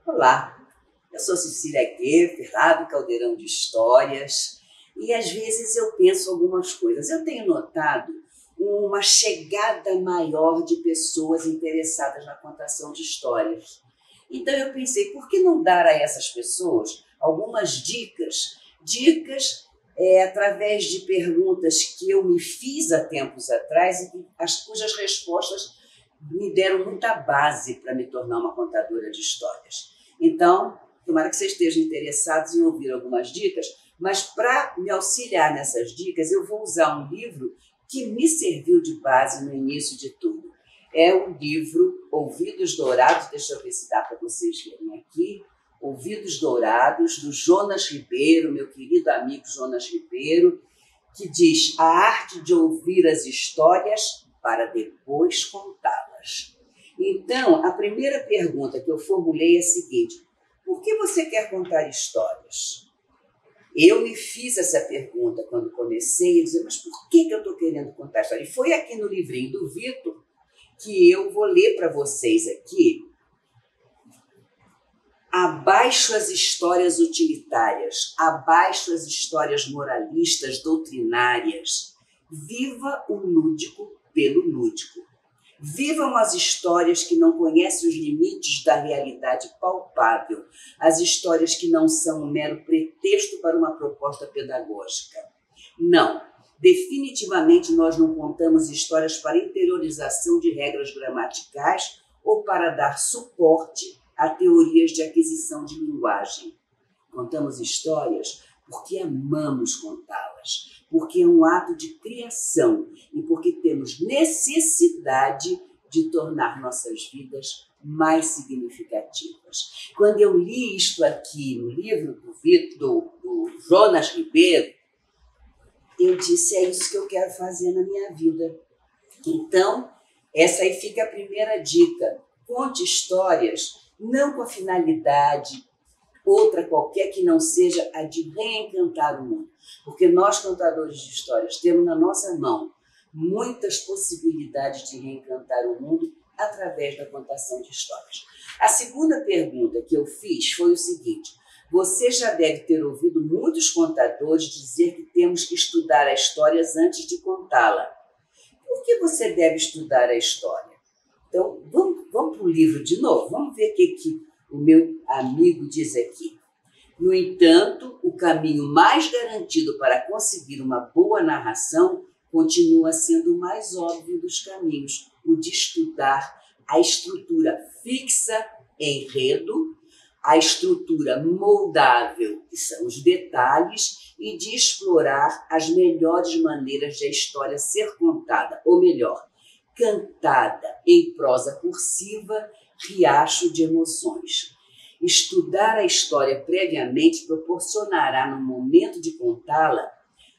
Olá, eu sou Cecília Goeffer, lá do Caldeirão de Histórias, e às vezes eu penso algumas coisas. Eu tenho notado uma chegada maior de pessoas interessadas na contação de histórias. Então eu pensei, por que não dar a essas pessoas algumas dicas através de perguntas que eu me fiz há tempos atrás e cujas respostas me deram muita base para me tornar uma contadora de histórias. Então, tomara que vocês estejam interessados em ouvir algumas dicas, mas para me auxiliar nessas dicas, eu vou usar um livro que me serviu de base no início de tudo. É o livro Ouvidos Dourados, deixa eu ver se dá para vocês verem aqui, Ouvidos Dourados, do Jonas Ribeiro, meu querido amigo Jonas Ribeiro, que diz: a arte de ouvir as histórias para depois contá-las. Então, a primeira pergunta que eu formulei é a seguinte: por que você quer contar histórias? Eu me fiz essa pergunta quando comecei a dizer, mas por que eu estou querendo contar história? E foi aqui no livrinho do Vitor que eu vou ler para vocês aqui. Abaixo as histórias utilitárias, abaixo as histórias moralistas, doutrinárias. Viva o lúdico pelo lúdico. Vivam as histórias que não conhecem os limites da realidade palpável, as histórias que não são um mero pretexto para uma proposta pedagógica. Não, definitivamente nós não contamos histórias para interiorização de regras gramaticais ou para dar suporte a teorias de aquisição de linguagem. Contamos histórias porque amamos contá-las, porque é um ato de criação e porque temos necessidade de tornar nossas vidas mais significativas. Quando eu li isto aqui no livro do Jonas Ribeiro, eu disse, é isso que eu quero fazer na minha vida. Então, essa aí fica a primeira dica. Conte histórias não com a finalidade outra qualquer que não seja a de reencantar o mundo. Porque nós, contadores de histórias, temos na nossa mão muitas possibilidades de reencantar o mundo através da contação de histórias. A segunda pergunta que eu fiz foi o seguinte: você já deve ter ouvido muitos contadores dizer que temos que estudar as histórias antes de contá-la. Por que você deve estudar a história? Então, vamos para o livro de novo, vamos ver o que o meu amigo diz aqui. No entanto, o caminho mais garantido para conseguir uma boa narração continua sendo o mais óbvio dos caminhos, o de estudar a estrutura fixa, enredo, a estrutura moldável, que são os detalhes, e de explorar as melhores maneiras de a história ser contada, ou melhor, cantada em prosa cursiva, riacho de emoções. Estudar a história previamente proporcionará, no momento de contá-la,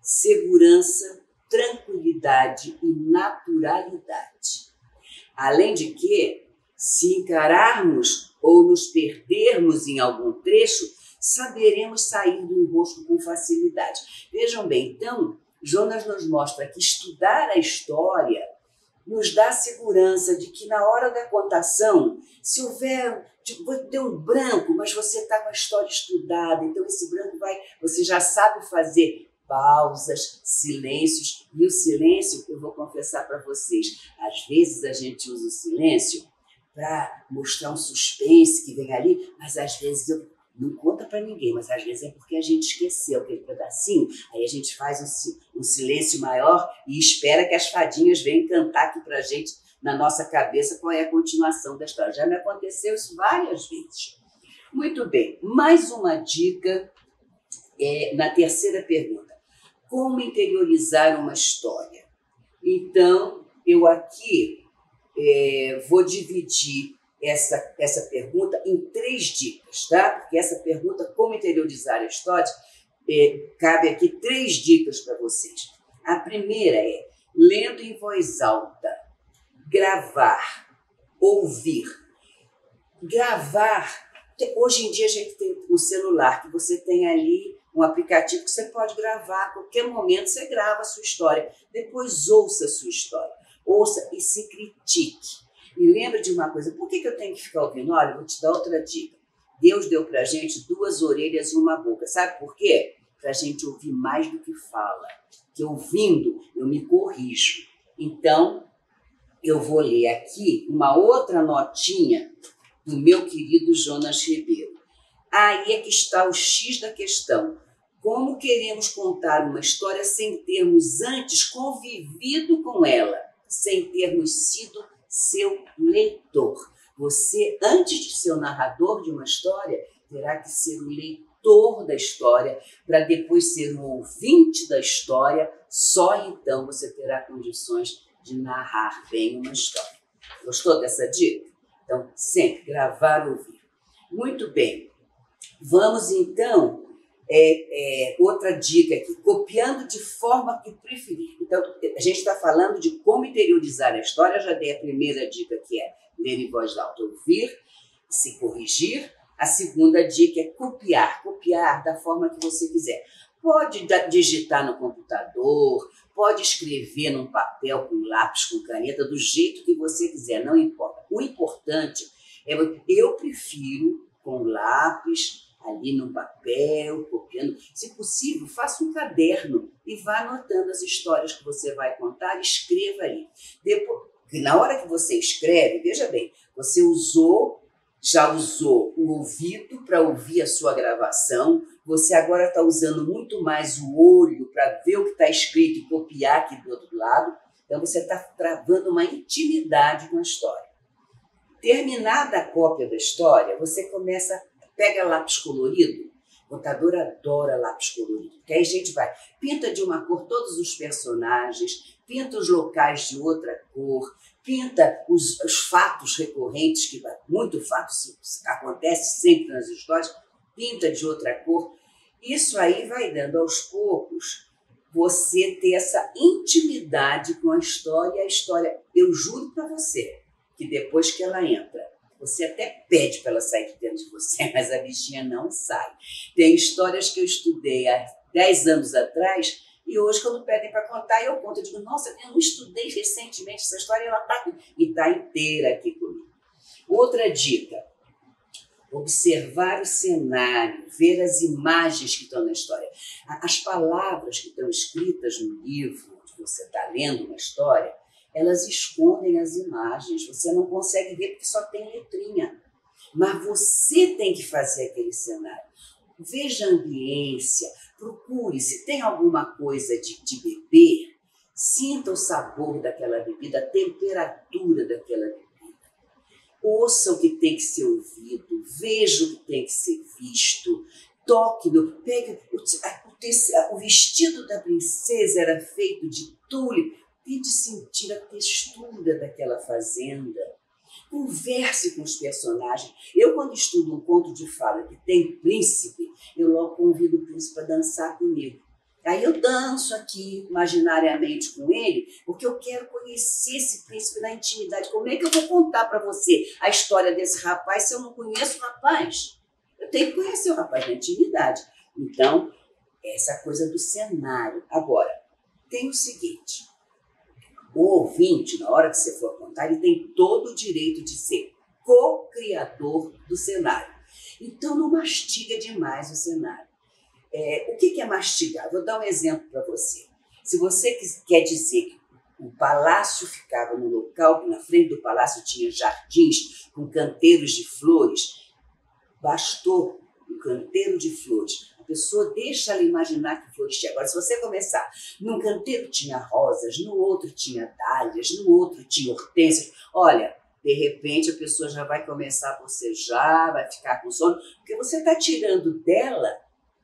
segurança, tranquilidade e naturalidade. Além de que, se encararmos ou nos perdermos em algum trecho, saberemos sair do enrosco com facilidade. Vejam bem, então, Jonas nos mostra que estudar a história nos dá a segurança de que na hora da contação, se houver, deu um branco, mas você está com a história estudada, então esse branco você já sabe fazer pausas, silêncios, e o silêncio, eu vou confessar para vocês, às vezes a gente usa o silêncio para mostrar um suspense que vem ali, mas às vezes não conta para ninguém, mas às vezes é porque a gente esqueceu aquele pedacinho, aí a gente faz um silêncio maior e espera que as fadinhas venham cantar aqui para a gente, na nossa cabeça, qual é a continuação da história. Já me aconteceu isso várias vezes. Muito bem, mais uma dica na terceira pergunta. Como interiorizar uma história? Então, eu aqui vou dividir essa pergunta em 3 dicas, tá? Porque essa pergunta, como interiorizar a história, cabe aqui 3 dicas para vocês. A primeira é, lendo em voz alta, gravar, ouvir. Gravar, hoje em dia a gente tem o celular, que você tem ali um aplicativo que você pode gravar, a qualquer momento você grava a sua história, depois ouça a sua história, ouça e se critique. E lembra de uma coisa, por que eu tenho que ficar ouvindo? Olha, eu vou te dar outra dica. Deus deu para a gente 2 orelhas e uma boca. Sabe por quê? Para a gente ouvir mais do que fala. Que ouvindo, eu me corrijo. Então, eu vou ler aqui uma outra notinha do meu querido Jonas Ribeiro. Aí é que está o X da questão. Como queremos contar uma história sem termos antes convivido com ela, sem termos sido seu leitor? Você, antes de ser o narrador de uma história, terá que ser o leitor da história, para depois ser o ouvinte da história. Só então você terá condições de narrar bem uma história. Gostou dessa dica? Então, sempre gravar, ouvir. Muito bem. Vamos então, outra dica aqui, copiando de forma que preferir. Então, a gente está falando de como interiorizar a história. Já dei a primeira dica, que é ler em voz alta, ouvir, se corrigir. A segunda dica é copiar da forma que você quiser. Pode digitar no computador, pode escrever num papel com lápis, com caneta, do jeito que você quiser, não importa. O importante é, eu prefiro com lápis, ali no papel, copiando. Se possível, faça um caderno e vá anotando as histórias que você vai contar, escreva ali. Depois, na hora que você escreve, veja bem, você já usou o ouvido para ouvir a sua gravação, você agora está usando muito mais o olho para ver o que está escrito e copiar aqui do outro lado. Então você está travando uma intimidade com a história. Terminada a cópia da história, você pega lápis colorido. O contador adora lápis colorido, porque aí a gente pinta de uma cor todos os personagens, pinta os locais de outra cor, pinta os fatos recorrentes, que muito fato acontece sempre nas histórias, pinta de outra cor. Isso aí vai dando aos poucos você ter essa intimidade com a história. E a história, eu juro para você, que depois que ela entra, você até pede para ela sair de dentro de você, mas a bichinha não sai. Tem histórias que eu estudei há 10 anos atrás e hoje, quando pedem para contar, eu conto. Eu digo, nossa, eu não estudei recentemente essa história e ela está inteira aqui comigo. Outra dica, observar o cenário, ver as imagens que estão na história. As palavras que estão escritas no livro, onde você está lendo uma história, elas escondem as imagens, você não consegue ver porque só tem letrinha. Mas você tem que fazer aquele cenário. Veja a ambiência, procure, se tem alguma coisa de beber, sinta o sabor daquela bebida, a temperatura daquela bebida. Ouça o que tem que ser ouvido, veja o que tem que ser visto, pegue o vestido da princesa era feito de tule, tente sentir a textura daquela fazenda. Converse com os personagens. Eu, quando estudo um conto de fada que tem príncipe, eu logo convido o príncipe para dançar comigo. Aí eu danço aqui, imaginariamente, com ele, porque eu quero conhecer esse príncipe na intimidade. Como é que eu vou contar para você a história desse rapaz se eu não conheço o rapaz? Eu tenho que conhecer o rapaz na intimidade. Então, essa coisa do cenário. Agora, tem o seguinte, o ouvinte, na hora que você for contar, ele tem todo o direito de ser co-criador do cenário. Então, não mastiga demais o cenário. O que é mastigar? Vou dar um exemplo para você. Se você quer dizer que o palácio ficava no local, que na frente do palácio tinha jardins com canteiros de flores, bastou um canteiro de flores. A pessoa deixa ela imaginar que flores tinha. Agora, se você começar, num canteiro tinha rosas, no outro tinha dálias, no outro tinha hortênsias, olha, de repente a pessoa já vai começar a bocejar, vai ficar com sono, porque você está tirando dela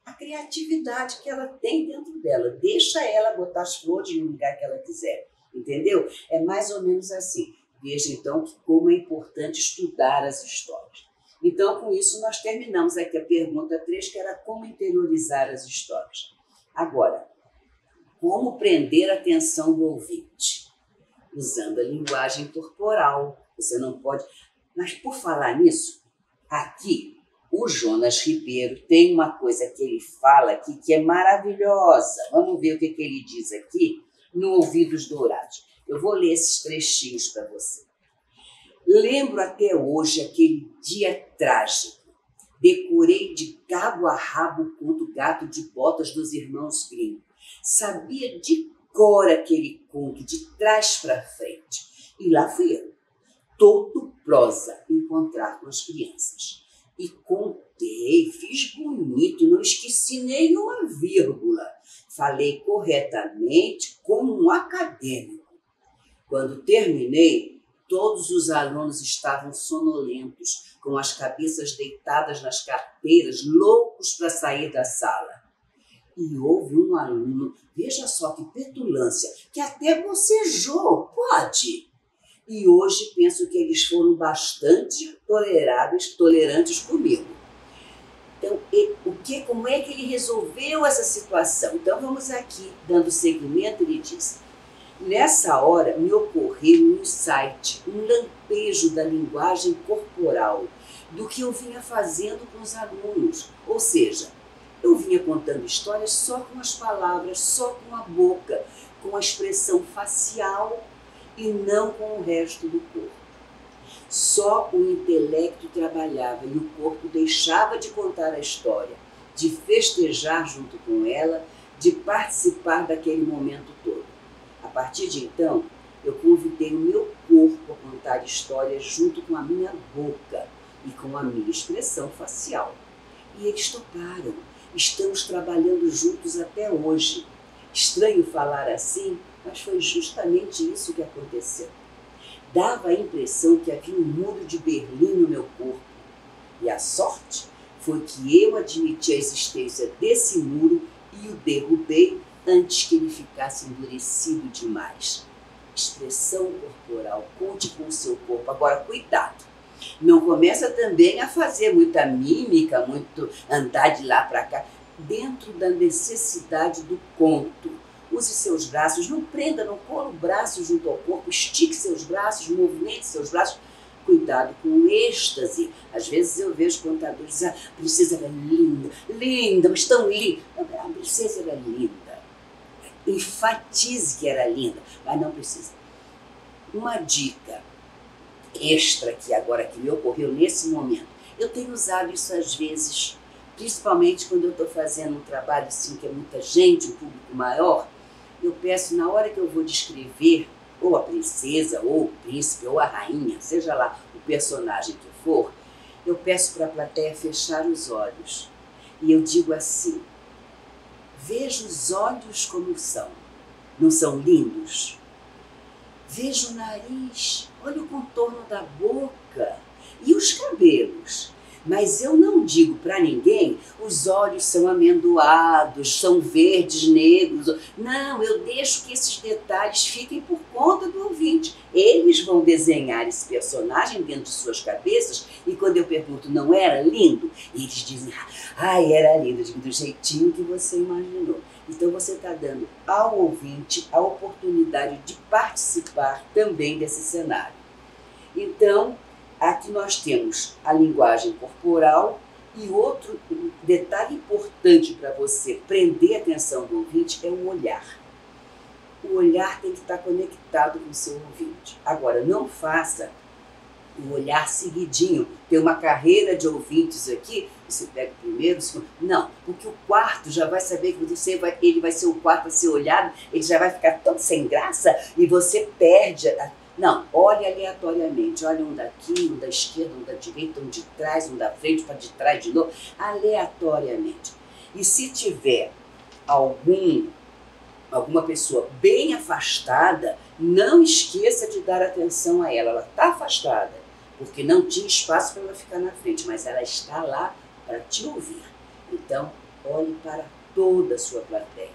a criatividade que ela tem dentro dela. Deixa ela botar as flores no lugar que ela quiser, entendeu? É mais ou menos assim. Veja, então, como é importante estudar as histórias. Então, com isso, nós terminamos aqui a pergunta 3, que era como interiorizar as histórias. Agora, como prender a atenção do ouvinte? Usando a linguagem corporal. Você não pode... Mas, por falar nisso, aqui, o Jonas Ribeiro tem uma coisa que ele fala aqui que é maravilhosa. Vamos ver o que ele diz aqui no Ouvidos Dourados. Eu vou ler esses trechinhos para você. Lembro até hoje aquele dia trágico. Decorei de cabo a rabo o conto Gato de Botas dos irmãos Grimm. Sabia de cor aquele conto, de trás para frente. E lá fui eu, todo prosa, encontrar com as crianças. E contei, fiz bonito, não esqueci nenhuma vírgula. Falei corretamente como um acadêmico. Quando terminei, todos os alunos estavam sonolentos, com as cabeças deitadas nas carteiras, loucos para sair da sala. E houve um aluno, veja só que petulância, que até bocejou, pode. E hoje penso que eles foram bastante tolerantes comigo. Então, como é que ele resolveu essa situação? Então, vamos aqui, dando seguimento, ele diz: nessa hora me ocorreu um insight, um lampejo da linguagem corporal, do que eu vinha fazendo com os alunos. Ou seja, eu vinha contando histórias só com as palavras, só com a boca, com a expressão facial e não com o resto do corpo. Só o intelecto trabalhava e o corpo deixava de contar a história, de festejar junto com ela, de participar daquele momento todo. A partir de então, eu convidei o meu corpo a contar histórias junto com a minha boca e com a minha expressão facial. E eles toparam. Estamos trabalhando juntos até hoje. Estranho falar assim, mas foi justamente isso que aconteceu. Dava a impressão que havia um muro de Berlim no meu corpo. E a sorte foi que eu admiti a existência desse muro e o derrubei antes que ele ficasse endurecido demais. Expressão corporal, conte com o seu corpo. Agora, cuidado. Não começa também a fazer muita mímica, muito andar de lá para cá, dentro da necessidade do conto. Use seus braços, não prenda, não cola o braço junto ao corpo, estique seus braços, movimente seus braços. Cuidado com o êxtase. Às vezes eu vejo contadores dizer: a princesa era linda, linda, mas tão linda. A princesa era linda. Enfatize que era linda, mas não precisa. Uma dica extra que agora que me ocorreu nesse momento. Eu tenho usado isso às vezes, principalmente quando eu estou fazendo um trabalho assim que é muita gente, um público maior. Eu peço, na hora que eu vou descrever ou a princesa, ou o príncipe, ou a rainha, seja lá o personagem que for, eu peço para a plateia fechar os olhos. E eu digo assim: veja os olhos como são. Não são lindos? Veja o nariz, olha o contorno da boca e os cabelos. Mas eu não digo para ninguém: os olhos são amendoados, são verdes, negros. Não, eu deixo que esses detalhes fiquem por conta do ouvinte. Eles vão desenhar esse personagem dentro de suas cabeças e quando eu pergunto: não era lindo? Eles dizem: ai, era lindo, eu digo, do jeitinho que você imaginou. Então você está dando ao ouvinte a oportunidade de participar também desse cenário. Então, aqui nós temos a linguagem corporal e outro detalhe importante para você prender a atenção do ouvinte é o olhar. O olhar tem que estar conectado com o seu ouvinte. Agora, não faça o olhar seguidinho. Tem uma carreira de ouvintes aqui, você pega o primeiro, o segundo. Não, porque o quarto já vai saber que ele vai ser o quarto a ser olhado, ele já vai ficar tão sem graça e você perde. Não, olhe aleatoriamente. Olha um daqui, um da esquerda, um da direita, um de trás, um da frente, para de trás de novo, aleatoriamente. E se tiver alguma pessoa bem afastada, não esqueça de dar atenção a ela. Ela está afastada, porque não tinha espaço para ela ficar na frente, mas ela está lá para te ouvir. Então, olhe para toda a sua plateia.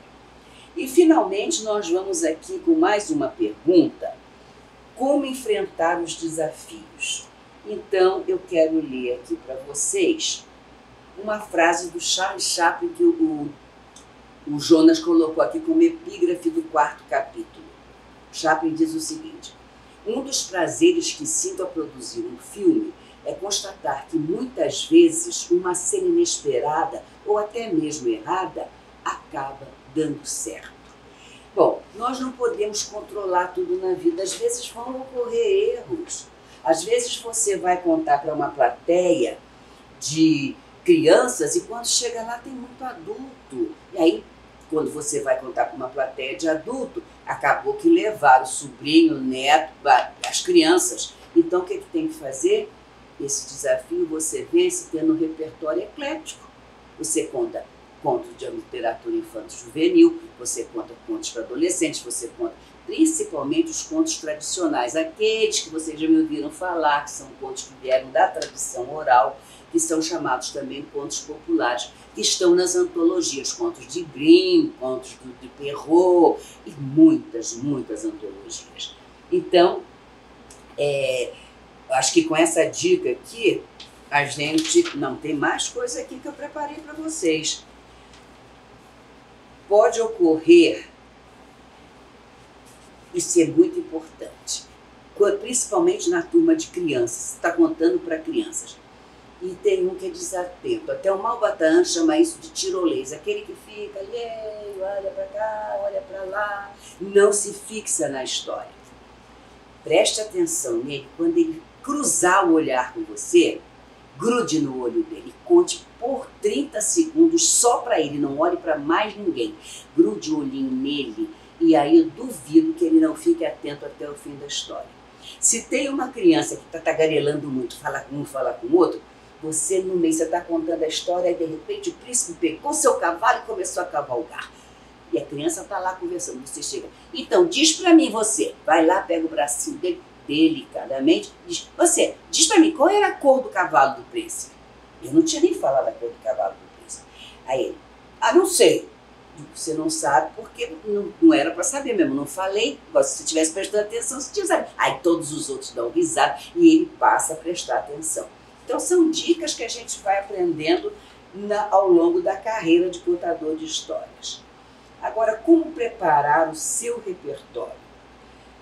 E, finalmente, nós vamos aqui com mais uma pergunta: como enfrentar os desafios? Então, eu quero ler aqui para vocês uma frase do Charles Chaplin que o Jonas colocou aqui como epígrafe do 4º capítulo. Chaplin diz o seguinte: um dos prazeres que sinto a produzir um filme é constatar que muitas vezes uma cena inesperada ou até mesmo errada acaba dando certo. Bom, nós não podemos controlar tudo na vida. Às vezes vão ocorrer erros. Às vezes você vai contar para uma plateia de crianças, e quando chega lá tem muito adulto. E aí, quando você vai contar para uma plateia de adulto, acabou que levaram o sobrinho, o neto, as crianças. Então, o que tem que fazer? Esse desafio você vence tendo um repertório eclético. Você conta contos de literatura infanto-juvenil, você conta contos para adolescentes, você conta principalmente os contos tradicionais, aqueles que vocês já me ouviram falar, que são contos que vieram da tradição oral, que são chamados também contos populares, que estão nas antologias, contos de Grimm, contos de Perrault e muitas antologias. Então, acho que com essa dica aqui, a gente não tem mais coisa aqui que eu preparei para vocês. Pode ocorrer, isso é muito importante, principalmente na turma de crianças, você está contando para crianças. E tem um que é desatento. Até o Malbatã chama isso de tirolês, aquele que fica alheio, olha para cá, olha para lá, não se fixa na história. Preste atenção nele, quando ele cruzar o olhar com você, grude no olho dele, conte por 30 segundos só para ele, não olhe para mais ninguém. Grude o olhinho nele e aí eu duvido que ele não fique atento até o fim da história. Se tem uma criança que está tagarelando muito, fala com um, fala com o outro, você no meio, você está contando a história e de repente o príncipe pegou seu cavalo e começou a cavalgar. E a criança está lá conversando, você chega, então diz para mim você, vai lá, pega o bracinho dele, delicadamente, diz, você, diz para mim, qual era a cor do cavalo do príncipe? Eu não tinha nem falado a cor do cavalo do príncipe. Aí ele, não sei. Você não sabe porque não era para saber mesmo, não falei. Se você tivesse prestado atenção, você tinha sabido. Aí todos os outros dão risada e ele passa a prestar atenção. Então são dicas que a gente vai aprendendo ao longo da carreira de contador de histórias. Agora, como preparar o seu repertório?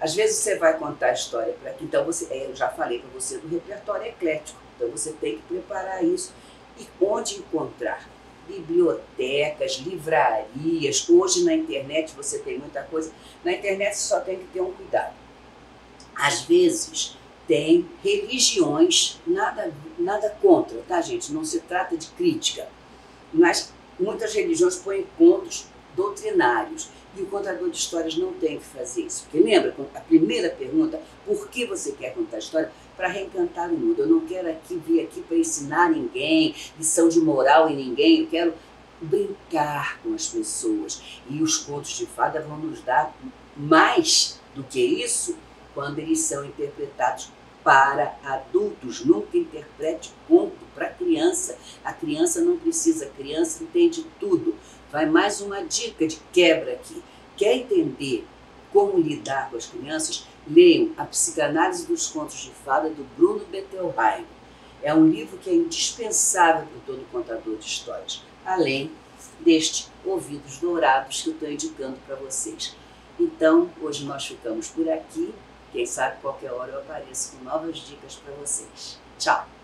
Às vezes você vai contar a história para aqui, então eu já falei para você do repertório eclético, então você tem que preparar isso. E onde encontrar? Bibliotecas, livrarias, hoje na internet você tem muita coisa, na internet você só tem que ter um cuidado. Às vezes tem religiões, nada contra, tá gente? Não se trata de crítica, mas muitas religiões põem contos doutrinários e o contador de histórias não tem que fazer isso. Porque lembra, a primeira pergunta, por que você quer contar história? Para reencantar o mundo. Eu não quero vir aqui para ensinar ninguém, lição de moral em ninguém, eu quero brincar com as pessoas. E os contos de fada vão nos dar mais do que isso quando eles são interpretados para adultos. Nunca interprete conto para criança. A criança não precisa, a criança entende tudo. Vai mais uma dica de quebra aqui. Quer entender como lidar com as crianças? Leiam A Psicanálise dos Contos de Fada, do Bruno Bettelheim. É um livro que é indispensável para todo contador de histórias, além deste Ouvidos Dourados que eu estou indicando para vocês. Então, hoje nós ficamos por aqui. Quem sabe qualquer hora eu apareço com novas dicas para vocês. Tchau!